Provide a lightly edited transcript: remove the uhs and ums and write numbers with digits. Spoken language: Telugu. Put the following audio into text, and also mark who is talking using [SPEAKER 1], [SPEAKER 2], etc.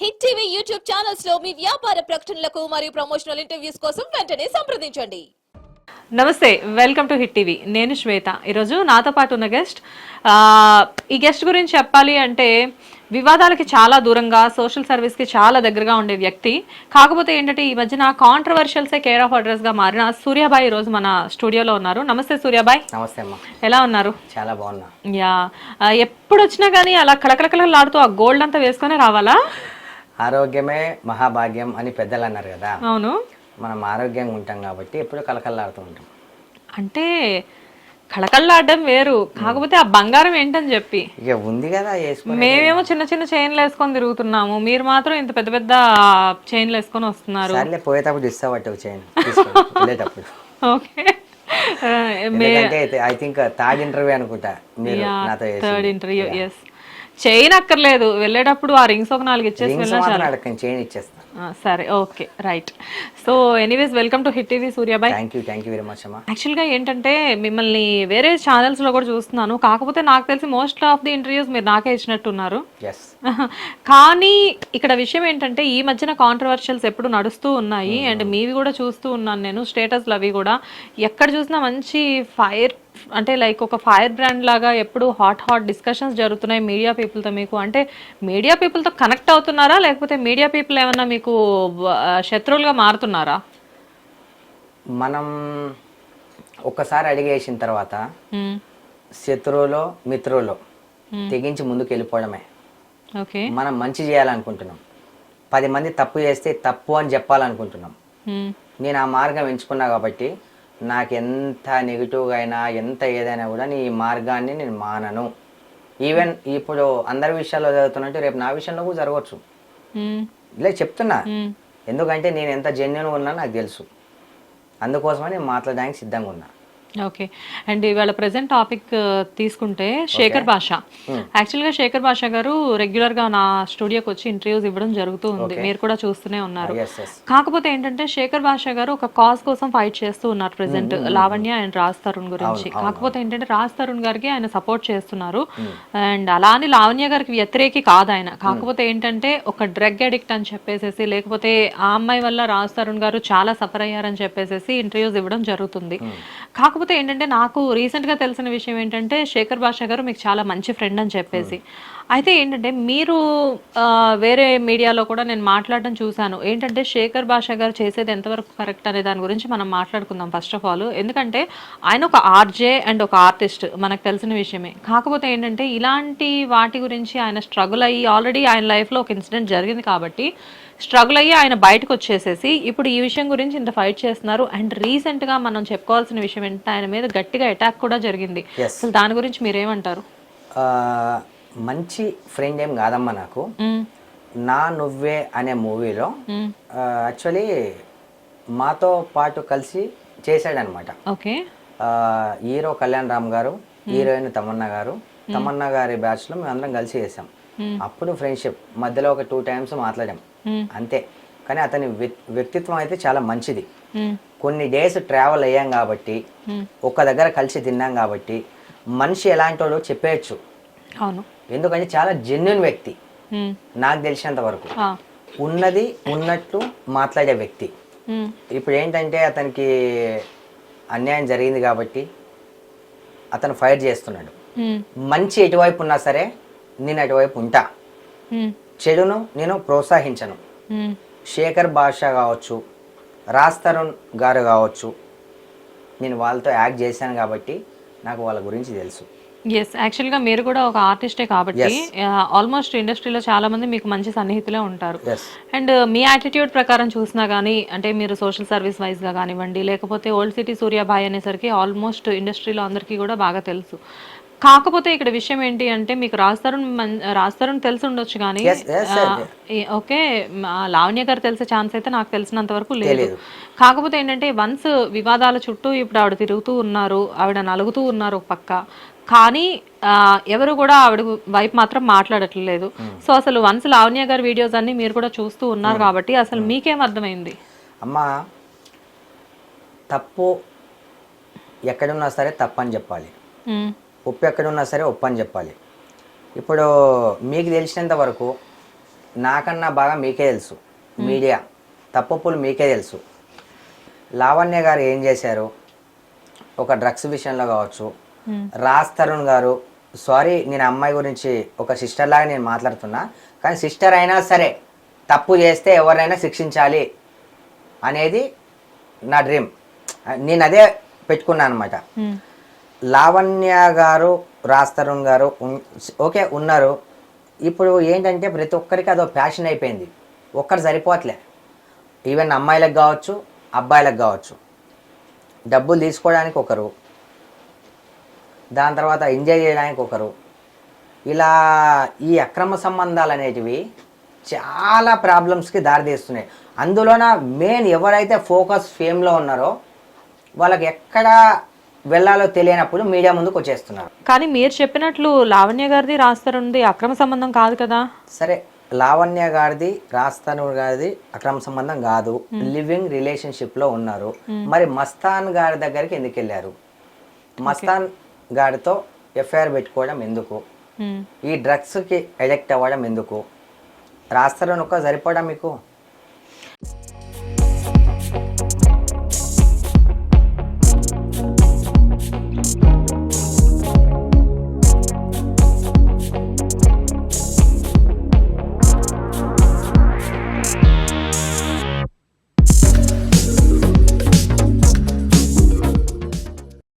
[SPEAKER 1] హిట్ టీవీ యూట్యూబ్ ఛానల్స్ లో మీ వ్యాపార ప్రకటనలకు మరియు ప్రమోషనల్ ఇంటర్వ్యూస్ కోసం వెంటనే సంప్రదించండి.
[SPEAKER 2] నమస్తే, వెల్కమ్ టు హిట్ టీవీ. నేను శ్వేత. ఈరోజు నాతో పాటు ఉన్న గెస్ట్, ఈ గెస్ట్ గురించి చెప్పాలి అంటే వివాదాలకి చాలా దూరంగా, సోషల్ సర్వీస్కి చాలా దగ్గరగా ఉండే వ్యక్తి. కాకపోతే ఏంటంటే ఈ మధ్యన కాంట్రవర్షియల్సే కేర్ ఆఫ్ అడ్రస్గా మారిన సూర్యాబాయ్ ఈరోజు మన స్టూడియోలో ఉన్నారు. నమస్తే సూర్యాబాయ్.
[SPEAKER 3] నమస్తే అమ్మా.
[SPEAKER 2] ఎలా ఉన్నారు?
[SPEAKER 3] చాలా బాగున్నా.
[SPEAKER 2] యా, ఎప్పుడు వచ్చినా కానీ అలా కళకళకళలాడుతూ ఆ గోల్డ్ అంతా వేసుకొని రావాలా?
[SPEAKER 3] ఆరోగ్యమే మహాభాగ్యం అని పెద్దలు అన్నారు కదా.
[SPEAKER 2] అవును,
[SPEAKER 3] మనం ఆరోగ్యంగా ఉంటాం కాబట్టి ఎప్పుడు కలకల్లాడుతూ ఉంటాం.
[SPEAKER 2] అంటే కళకళలాడడం వేరు, కాకపోతే ఆ బంగారం ఏంటని చెప్పి
[SPEAKER 3] ఇక ఉంది కదా వేసుకుని.
[SPEAKER 2] మేమేమో చిన్న చిన్న చైన్లు వేసుకొని తిరుగుతున్నాము, మీరు మాత్రం ఇంత పెద్ద పెద్ద చైన్లు వేసుకొని వస్తున్నారు.
[SPEAKER 3] సర్లే, పోయేటప్పుడు ఇస్తావట్టు చైన్ వెళ్ళేటప్పుడు.
[SPEAKER 2] Okay,
[SPEAKER 3] I think third interview అనుకుంటా మీరు నాతో.
[SPEAKER 2] Third interview. ఎస్, చైన్ అక్కర్లేదు, వెళ్ళేటప్పుడు ఆ రింగ్స్ ఒక 4 ఇచ్చేసి
[SPEAKER 3] చైన్ ఇచ్చేస్తాను.
[SPEAKER 2] సరే, okay, right. So anyways, welcome to hit TV సూర్యాబాయ్.
[SPEAKER 3] Thank you very much అమ్మా.
[SPEAKER 2] యాక్చువల్గా ఏంటంటే మిమ్మల్ని వేరే ఛానల్స్లో కూడా చూస్తున్నాను, కాకపోతే నాకు తెలిసి మోస్ట్ ఆఫ్ ది ఇంటర్వ్యూస్ మీరు నాకే ఇచ్చినట్టున్నారు. కానీ ఇక్కడ విషయం ఏంటంటే ఈ మధ్యన కాంట్రవర్షియల్స్ ఎప్పుడు నడుస్తూ ఉన్నాయి, అండ్ మీవి కూడా చూస్తూ ఉన్నాను నేను, స్టేటస్లు అవి కూడా. ఎక్కడ చూసినా మంచి ఫైర్, అంటే లైక్ ఒక ఫైర్ బ్రాండ్ లాగా ఎప్పుడు హాట్ డిస్కషన్స్ జరుగుతున్నాయి మీడియా పీపుల్తో. మీకు అంటే మీడియా పీపుల్తో కనెక్ట్ అవుతున్నారా, లేకపోతే మీడియా పీపుల్ ఏమన్నా మీకు శత్రువులుగా మారుతున్నారా?
[SPEAKER 3] మనం ఒక్కసారి అడిగేసిన తర్వాత శత్రువులో మిత్రులో తెగించి ముందుకు వెళ్ళిపోవడమే.
[SPEAKER 2] ఓకే,
[SPEAKER 3] మనం మంచి చేయాలనుకుంటున్నాం, 10 మంది తప్పు చేస్తే తప్పు అని చెప్పాలనుకుంటున్నాం. నేను ఆ మార్గం ఎంచుకున్నా కాబట్టి నాకు ఎంత నెగిటివ్గా అయినా ఎంత ఏదైనా కూడా నీ మార్గాన్ని నేను మానను. ఈవెన్ ఇప్పుడు అందరి విషయాల్లో జరుగుతున్నట్టు రేపు నా విషయంలో కూడా జరగవచ్చు. ఇలా చెప్తున్నా, ఎందుకంటే నేను ఎంత జెన్యున్గా ఉన్నా నాకు తెలుసు. అందుకోసమని నేను మాట్లాడడానికి సిద్ధంగా ఉన్నా.
[SPEAKER 2] ఓకే, అండ్ ఇవాళ ప్రెసెంట్ టాపిక్ తీసుకుంటే శేఖర్ భాష. యాక్చువల్గా శేఖర్ భాష గారు రెగ్యులర్గా నా స్టూడియోకి వచ్చి ఇంటర్వ్యూస్ ఇవ్వడం జరుగుతూ ఉంది, మీరు కూడా చూస్తూనే ఉన్నారు. కాకపోతే ఏంటంటే శేఖర్ భాష గారు ఒక కాజ్ కోసం ఫైట్ చేస్తూ ఉన్నారు ప్రెసెంట్, లావణ్య అండ్ రాజ్ తరుణ్ గురించి. కాకపోతే ఏంటంటే రాజ్ తరుణ్ గారికి ఆయన సపోర్ట్ చేస్తున్నారు, అండ్ అలా అని లావణ్య గారికి వ్యతిరేకి కాదు ఆయన. కాకపోతే ఏంటంటే ఒక డ్రగ్ అడిక్ట్ అని చెప్పేసి, లేకపోతే ఆ అమ్మాయి వల్ల రాజ్ తరుణ్ గారు చాలా సఫర్ అయ్యారని చెప్పేసి ఇంటర్వ్యూస్ ఇవ్వడం జరుగుతుంది. కాకపోతే ఏంటంటే నాకు రీసెంట్గా తెలిసిన విషయం ఏంటంటే శేఖర్ భాష గారు మీకు చాలా మంచి ఫ్రెండ్ అని చెప్పేసి. అయితే ఏంటంటే మీరు వేరే మీడియాలో కూడా నేను మాట్లాడడం చూశాను. ఏంటంటే శేఖర్ భాష గారు చేసేది ఎంతవరకు కరెక్ట్ అనే దాని గురించి మనం మాట్లాడుకుందాం ఫస్ట్ ఆఫ్ ఆల్. ఎందుకంటే ఆయన ఒక ఆర్జే అండ్ ఒక ఆర్టిస్ట్, మనకు తెలిసిన విషయమే. కాకపోతే ఏంటంటే ఇలాంటి వాటి గురించి ఆయన స్ట్రగుల్ అయ్యి, ఆల్రెడీ ఆయన లైఫ్లో ఒక ఇన్సిడెంట్ జరిగింది కాబట్టి స్ట్రగుల్ అయ్యి ఆయన బయటకు వచ్చేసేసి ఇప్పుడు ఈ విషయం గురించి ఇంత ఫైట్ చేస్తున్నారు. అండ్ రీసెంట్గా మనం చెప్పుకోవాల్సిన విషయం ఏంటంటే ఆయన మీద గట్టిగా అటాక్ కూడా జరిగింది. అసలు దాని గురించి మీరేమంటారు?
[SPEAKER 3] మంచి ఫ్రెండ్ ఏం కాదమ్మా నాకు. నా నువ్వే అనే మూవీలో యాక్చువల్లీ మాతో పాటు కలిసి చేశాడనమాట.
[SPEAKER 2] ఓకే,
[SPEAKER 3] హీరో కళ్యాణ్ రామ్ గారు, హీరోయిన్ తమన్నా గారు. తమన్నా గారి బ్యాచ్లో మేము అందరం కలిసి చేసాం. అప్పుడు ఫ్రెండ్షిప్ మధ్యలో ఒక 2 times మాట్లాడాం అంతే. కానీ అతని వ్యక్తిత్వం అయితే చాలా మంచిది. కొన్ని డేస్ ట్రావెల్ అయ్యాం కాబట్టి, ఒక్క దగ్గర కలిసి తిన్నాం కాబట్టి మనిషి ఎలాంటి వాడో చెప్పేయచ్చు.
[SPEAKER 2] అవును,
[SPEAKER 3] ఎందుకంటే చాలా జెన్యున్ వ్యక్తి నాకు తెలిసినంత వరకు. ఉన్నది ఉన్నట్టు మాట్లాడే వ్యక్తి. ఇప్పుడు ఏంటంటే అతనికి అన్యాయం జరిగింది కాబట్టి అతను ఫైట్ చేస్తున్నాడు. మంచి ఎటువైపు ఉన్నా సరే నేను అటువైపు ఉంటా, చెడును నేను ప్రోత్సహించను. శేఖర్ భాష కావచ్చు, రాజ్ తరుణ్ గారు కావచ్చు, నేను వాళ్ళతో యాక్ట్ చేశాను కాబట్టి నాకు వాళ్ళ గురించి తెలుసు.
[SPEAKER 2] ఎస్, యాక్చువల్గా మీరు కూడా ఒక ఆర్టిస్టే కాబట్టి ఆల్మోస్ట్ ఇండస్ట్రీలో చాలా మంది మీకు మంచి సన్నిహితులే ఉంటారు. అండ్ మీ యాటిట్యూడ్ ప్రకారం చూసినా కానీ, అంటే మీరు సోషల్ సర్వీస్ వైజ్గా కానివ్వండి, లేకపోతే ఓల్డ్ సిటీ సూర్యాబాయ్ అనేసరికి ఆల్మోస్ట్ ఇండస్ట్రీలో అందరికీ కూడా బాగా తెలుసు. కాకపోతే ఇక్కడ విషయం ఏంటి అంటే మీకు రాజ్ తరుణ్ తెలిసి ఉండొచ్చు కానీ ఓకే, లావణ్య గారు తెలిసే ఛాన్స్ అయితే నాకు తెలిసినంత వరకు లేదు. కాకపోతే ఏంటంటే వన్స్ వివాదాల చుట్టూ ఇప్పుడు ఆవిడ తిరుగుతూ ఉన్నారు, ఆవిడ నలుగుతూ ఉన్నారు ఒక పక్క, కానీ ఎవరు కూడా ఆవిడ వైపు మాత్రం మాట్లాడట్లేదు. సో అసలు వన్స్ లావణ్య గారి వీడియోస్ అన్ని మీరు కూడా చూస్తూ ఉన్నారు కాబట్టి అసలు మీకేం అర్థమైంది?
[SPEAKER 3] అమ్మా, తప్పు ఎక్కడున్నా సరే తప్పని చెప్పాలి, ఉప్పు ఎక్కడున్నా సరే ఉప్పు అని చెప్పాలి. ఇప్పుడు మీకు తెలిసినంత వరకు నాకన్నా బాగా మీకే తెలుసు, మీడియా తప్పులు మీకే తెలుసు. లావణ్య గారు ఏం చేశారు ఒక డ్రగ్స్ విషయంలో కావచ్చు, రాజ్ తరుణ్ గారు, సారీ నేను అమ్మాయి గురించి ఒక సిస్టర్ లాగా నేను మాట్లాడుతున్నా, కానీ సిస్టర్ అయినా సరే తప్పు చేస్తే ఎవరైనా శిక్షించాలి అనేది నా డ్రీమ్. నేను అదే పెట్టుకున్నాను అనమాట. లావణ్య గారు, రాజ్ తరుణ్ గారు ఓకే ఉన్నారు. ఇప్పుడు ఏంటంటే ప్రతి ఒక్కరికి అదో ప్యాషన్ అయిపోయింది, ఒక్కరు సరిపోవట్లే. ఈవెన్ అమ్మాయిలకు కావచ్చు, అబ్బాయిలకు కావచ్చు. డబ్బులు తీసుకోవడానికి ఒకరు, దాని తర్వాత ఎంజాయ్ చేయడానికి ఒకరు. ఇలా ఈ అక్రమ సంబంధాలు అనేటివి చాలా ప్రాబ్లమ్స్కి దారితీస్తున్నాయి. అందులోన మెయిన్ ఎవరైతే ఫోకస్ ఫేమ్లో ఉన్నారో వాళ్ళకి ఎక్కడ వెళ్ళాలో తెలియనప్పుడు మీడియా ముందుకు వచ్చేస్తున్నారు.
[SPEAKER 2] కానీ మీరు చెప్పినట్లు లావణ్య గారిది రాజ్ తరుణ్ది అక్రమ సంబంధం కాదు కదా.
[SPEAKER 3] సరే, లావణ్య గారిది రాజ్ తరుణ్ గారిది అక్రమ సంబంధం కాదు, లివింగ్ రిలేషన్షిప్లో ఉన్నారు. మరి మస్తాన్ గారి దగ్గరికి ఎందుకు వెళ్ళారు? మస్తాన్ గారితో ఎఫ్ఐఆర్ పెట్టుకోవడం ఎందుకు? ఈ డ్రగ్స్కి అడిక్ట్ అవ్వడం ఎందుకు? రాజ్ తరుణ్ ఒక్క సరిపోవడం మీకు?